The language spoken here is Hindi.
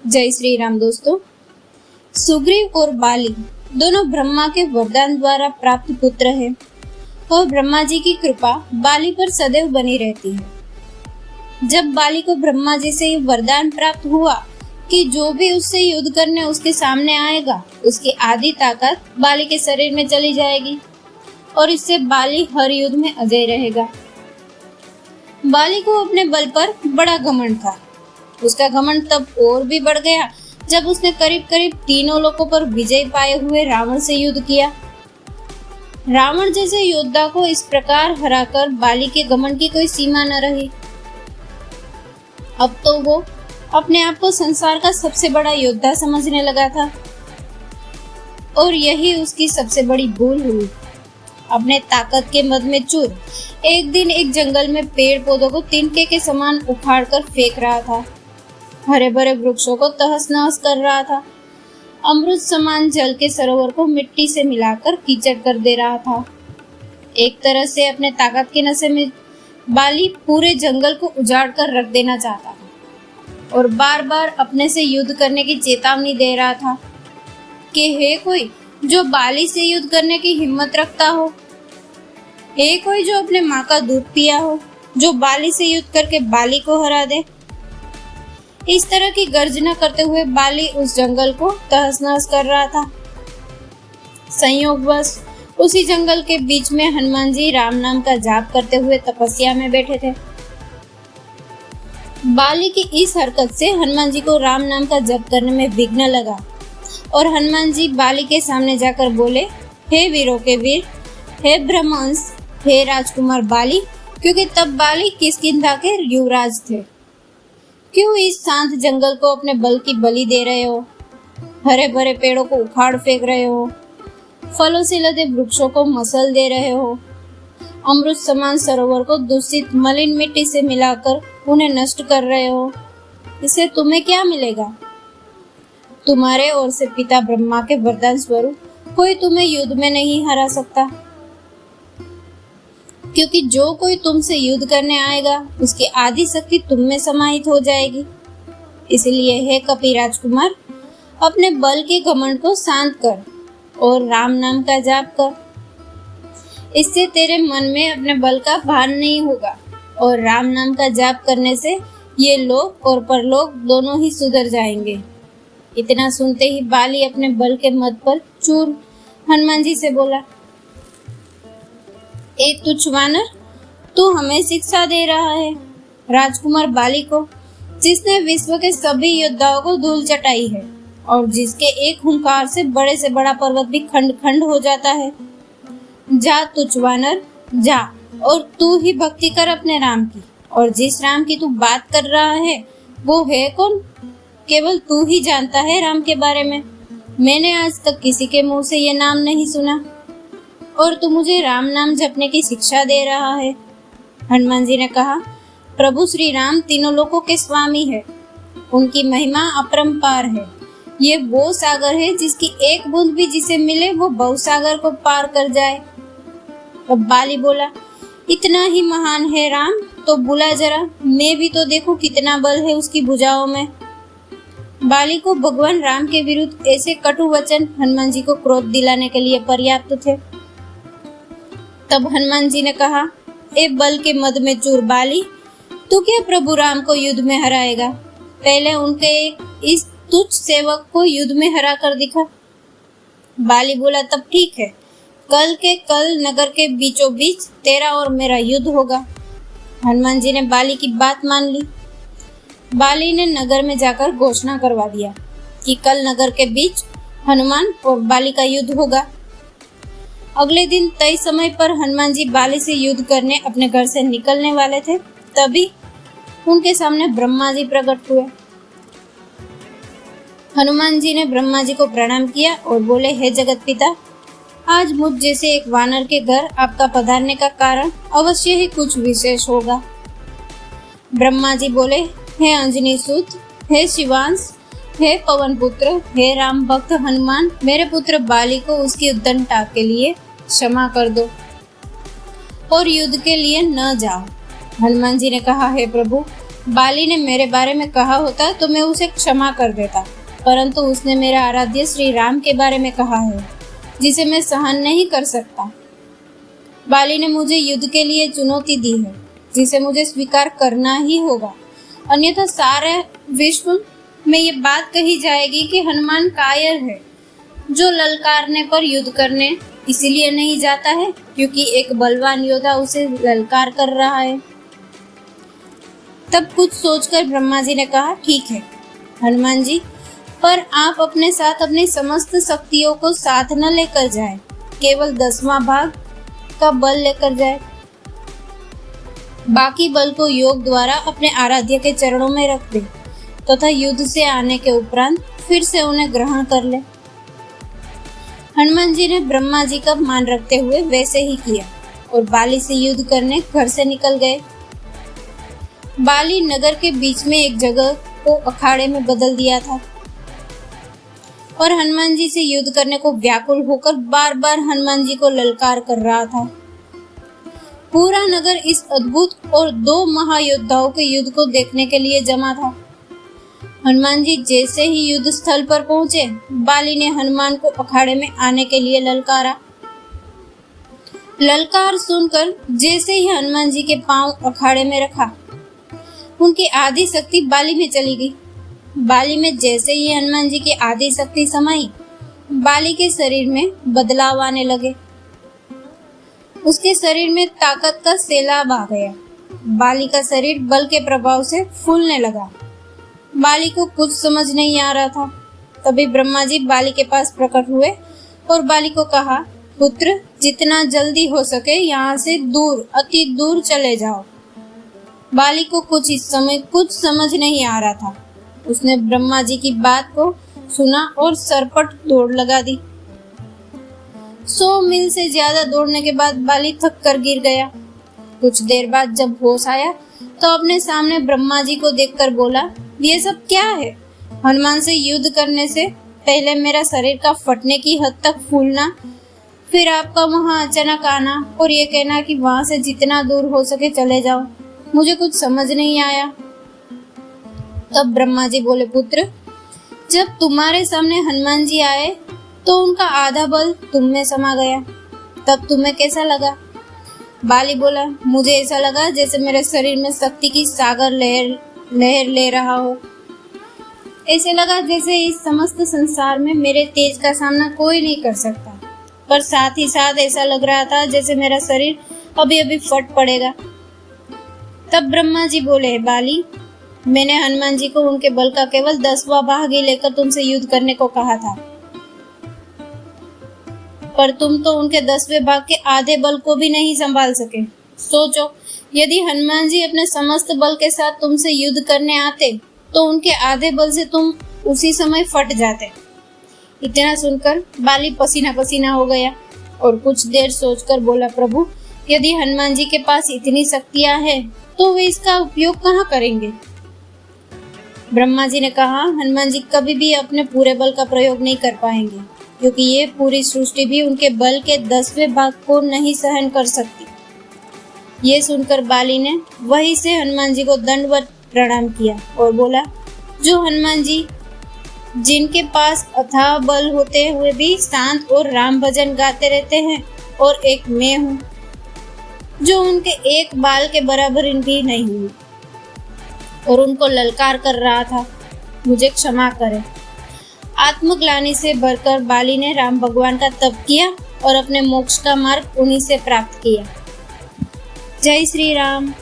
जय श्री राम दोस्तों। सुग्रीव और बाली दोनों ब्रह्मा के वरदान द्वारा प्राप्त पुत्र हैं और ब्रह्मा जी की कृपा बाली पर सदैव बनी रहती है। जब बाली को ब्रह्मा जी से वरदान प्राप्त हुआ कि जो भी उससे युद्ध करने उसके सामने आएगा उसकी आधी ताकत बाली के शरीर में चली जाएगी और इससे बाली हर युद्ध में अजय रहेगा। बाली को अपने बल पर बड़ा घमंड था। उसका घमंड तब और भी बढ़ गया जब उसने करीब करीब तीनों लोकों पर विजय पाए हुए रावण से युद्ध किया। रावण जैसे योद्धा को इस प्रकार हराकर बाली के घमंड की कोई सीमा न रही। अब तो वो अपने आप को संसार का सबसे बड़ा योद्धा समझने लगा था और यही उसकी सबसे बड़ी भूल हुई। अपने ताकत के मद में चूर एक दिन एक जंगल में पेड़ पौधों को तिनके के समान उखाड़कर फेंक रहा था। हरे भरे वृक्षों को तहस नहस कर रहा था। अमृत समान जल के सरोवर को मिट्टी से मिलाकर कीचड़ कर दे रहा था। एक तरह से अपने ताकत के नशे में बाली पूरे जंगल को उजाड़ कर रख देना चाहता था और बार बार अपने से युद्ध करने की चेतावनी दे रहा था कि हे कोई जो बाली से युद्ध करने की हिम्मत रखता हो, हे कोई जो अपने माँ का दूध पिया हो, जो बाली से युद्ध करके बाली को हरा दे। इस तरह की गर्जना करते हुए बाली उस जंगल को तहस नहस कर रहा था। संयोगवश उसी जंगल के बीच में हनुमान जी राम नाम का जाप करते हुए तपस्या में बैठे थे। बाली की इस हरकत से हनुमान जी को राम नाम का जप करने में विघ्न लगा और हनुमान जी बाली के सामने जाकर बोले, हे वीरों के वीर, हे ब्रह्मांश, हे राजकुमार बाली, क्योंकि तब बाली किष्किंधा के युवराज थे। क्यों इस शांत जंगल को अपने बल की बलि दे रहे हो? हरे भरे पेड़ों को उखाड़ फेंक रहे हो, फलों से लदे वृक्षों को मसल दे रहे हो, अमृत समान सरोवर को दूषित मलिन मिट्टी से मिलाकर उन्हें नष्ट कर रहे हो। इससे तुम्हें क्या मिलेगा? तुम्हारे ओर से पिता ब्रह्मा के वरदान स्वरूप कोई तुम्हें युद्ध में नहीं हरा सकता, क्योंकि जो कोई तुमसे युद्ध करने आएगा उसकी आधी शक्ति तुम में समाहित हो जाएगी। इसलिए हे कपि राजकुमार, अपने बल के घमंड को शांत कर और राम नाम का जाप कर। इससे तेरे मन में अपने बल का भान नहीं होगा और राम नाम का जाप करने से ये लोक और परलोक दोनों ही सुधर जाएंगे। इतना सुनते ही बाली अपने बल के मद पर चूर हनुमान जी से बोला, ए तुच्छ वानर, तू हमें शिक्षा दे रहा है। राजकुमार बाली को, जिसने विश्व के सभी योद्धाओं को धूल चटाई है और जिसके एक हुंकार से बड़ा पर्वत भी खंड खंड हो जाता है। जा तुच्छ वानर, जा और तू ही भक्ति कर अपने राम की। और जिस राम की तू बात कर रहा है वो है कौन? केवल तू ही जानता है राम के बारे में। मैंने आज तक किसी के मुंह से ये नाम नहीं सुना और तू मुझे राम नाम जपने की शिक्षा दे रहा है। हनुमान जी ने कहा, प्रभु श्री राम तीनों लोकों के स्वामी है। उनकी महिमा अपरंपार है। ये वो सागर है जिसकी एक बूंद भी जिसे मिले वो बहुसागर को पार कर जाए। अब बाली बोला, इतना ही महान है राम तो बुला जरा, मैं भी तो देखूं कितना बल है उसकी भुजाओं में। बाली को भगवान राम के विरुद्ध ऐसे कटु वचन हनुमान जी को क्रोध दिलाने के लिए पर्याप्त थे। तब हनुमान जी ने कहा, ए बल के मद में चूर बाली, तू क्या प्रभु राम को युद्ध में हराएगा? पहले उनके इस तुच्छ सेवक को युद्ध में हरा कर दिखा। बाली बोला, तब ठीक है, कल के कल नगर के बीचों बीच तेरा और मेरा युद्ध होगा। हनुमान जी ने बाली की बात मान ली। बाली ने नगर में जाकर घोषणा करवा दिया कि कल नगर के बीच हनुमान और बाली का युद्ध होगा। अगले दिन तय समय पर हनुमान जी बाली से युद्ध करने अपने घर से निकलने वाले थे, तभी उनके सामने ब्रह्मा जी प्रकट हुए। हनुमान जी ने ब्रह्मा जी को प्रणाम किया और बोले, हे जगत पिता, आज मुझ जैसे एक वानर के घर आपका पधारने का कारण अवश्य ही कुछ विशेष होगा। ब्रह्मा जी बोले, हे अंजनी सूत, हे शिवांश, हे पवन पुत्र, हे राम भक्त हनुमान, मेरे पुत्र बाली को उसकी उद्दंडता के लिए क्षमा कर दो और युद्ध के लिए न जाओ। हनुमान जी ने कहा, हे प्रभु, बाली ने मेरे बारे में कहा होता तो मैं उसे क्षमा कर देता, परंतु उसने मेरे आराध्य श्री राम के बारे में कहा है, जिसे मैं सहन नहीं कर सकता। बाली ने मुझे युद्ध के लिए चुनौती दी है, जिसे मुझे स्वीकार करना ही होगा, अन्यथा सारे विश्व में ये बात कही जाएगी कि हनुमान कायर है, जो ललकारने पर युद्ध करने इसीलिए नहीं जाता है क्योंकि एक बलवान योद्धा उसे ललकार कर रहा है। तब कुछ सोचकर ब्रह्मा जी ने कहा, ठीक है हनुमान जी, पर आप अपने साथ अपनी समस्त शक्तियों को साथ न लेकर जाएं, केवल 10वां भाग का बल लेकर जाएं। बाकी बल को योग द्वारा अपने आराध्य के चरणों में रख दे तथा युद्ध से आने के उपरांत फिर से उन्हें ग्रहण कर ले। हनुमान जी ने ब्रह्मा जी का मान रखते हुए वैसे ही किया और बाली से युद्ध करने घर से निकल गए। बाली नगर के बीच में एक जगह को अखाड़े में बदल दिया था और हनुमान जी से युद्ध करने को व्याकुल होकर बार बार हनुमान जी को ललकार कर रहा था। पूरा नगर इस अद्भुत और 2 महायोद्धाओं के युद्ध को देखने के लिए जमा था। हनुमान जी जैसे ही युद्ध स्थल पर पहुंचे, बाली ने हनुमान को अखाड़े में आने के लिए ललकारा। ललकार सुनकर जैसे ही हनुमान जी के पांव अखाड़े में रखा, उनकी आधी शक्ति बाली में चली गई। बाली में जैसे ही हनुमान जी की आधी शक्ति समाई, बाली के शरीर में बदलाव आने लगे। उसके शरीर में ताकत का सैलाब आ गया। बाली का शरीर बल के प्रभाव से फूलने लगा। बाली को कुछ समझ नहीं आ रहा था। तभी ब्रह्मा जी बाली के पास प्रकट हुए और बाली को कहा, पुत्र, जितना जल्दी हो सके यहाँ से दूर, अति दूर चले जाओ। बाली को कुछ इस समय कुछ समझ नहीं आ रहा था। उसने ब्रह्मा जी की बात को सुना और सरपट दौड़ लगा दी। 100 मील से ज्यादा दौड़ने के बाद बाली थक कर गिर गया। कुछ देर बाद जब होश आया तो अपने सामने ब्रह्मा जी को देखकर बोला, ये सब क्या है? हनुमान से युद्ध करने से पहले मेरा शरीर का फटने की हद तक फूलना, फिर आपका वहां अचानक आना और ये कहना कि वहां से जितना दूर हो सके चले जाओ। मुझे कुछ समझ नहीं आया। तब ब्रह्मा जी बोले, पुत्र, जब तुम्हारे सामने हनुमान जी आए तो उनका आधा बल तुम में समा गया, तब तुम्हें कैसा लगा? बाली बोला, मुझे ऐसा लगा जैसे मेरे शरीर में शक्ति की सागर लहर ले रहा हो। ऐसे लगा जैसे इस समस्त संसार में मेरे तेज का सामना कोई नहीं कर सकता, पर साथ ही साथ ऐसा लग रहा था जैसे मेरा शरीर अभी अभी फट पड़ेगा। तब ब्रह्मा जी बोले, बाली, मैंने हनुमान जी को उनके बल का केवल 10वां भाग ही लेकर तुमसे युद्ध करने को कहा था, पर तुम तो उनके 10वें भाग के आधे बल को भी नहीं संभाल सके। सोचो, यदि हनुमान जी अपने समस्त बल के साथ तुमसे युद्ध करने आते तो उनके आधे बल से तुम उसी समय फट जाते। इतना सुनकर बाली पसीना पसीना हो गया और कुछ देर सोचकर बोला, प्रभु, यदि हनुमान जी के पास इतनी शक्तियां हैं तो वे इसका उपयोग कहाँ करेंगे? ब्रह्मा जी ने कहा, हनुमान जी कभी भी अपने पूरे बल का प्रयोग नहीं कर पाएंगे, क्योंकि ये पूरी सृष्टि भी उनके बल के 10वें भाग को नहीं सहन कर सकती। ये सुनकर बाली ने वहीं से हनुमान जी को दंडवत प्रणाम किया और बोला, जो हनुमान जी जिनके पास अथाह बल होते हुए भी शांत और राम भजन गाते रहते हैं, और एक मैं हूँ जो उनके एक बाल के बराबर भी नहीं हुई और उनको ललकार कर रहा था, मुझे क्षमा करें। आत्मग्लानि से भरकर बाली ने राम भगवान का तप किया और अपने मोक्ष का मार्ग उन्हीं से प्राप्त किया। जय श्री राम।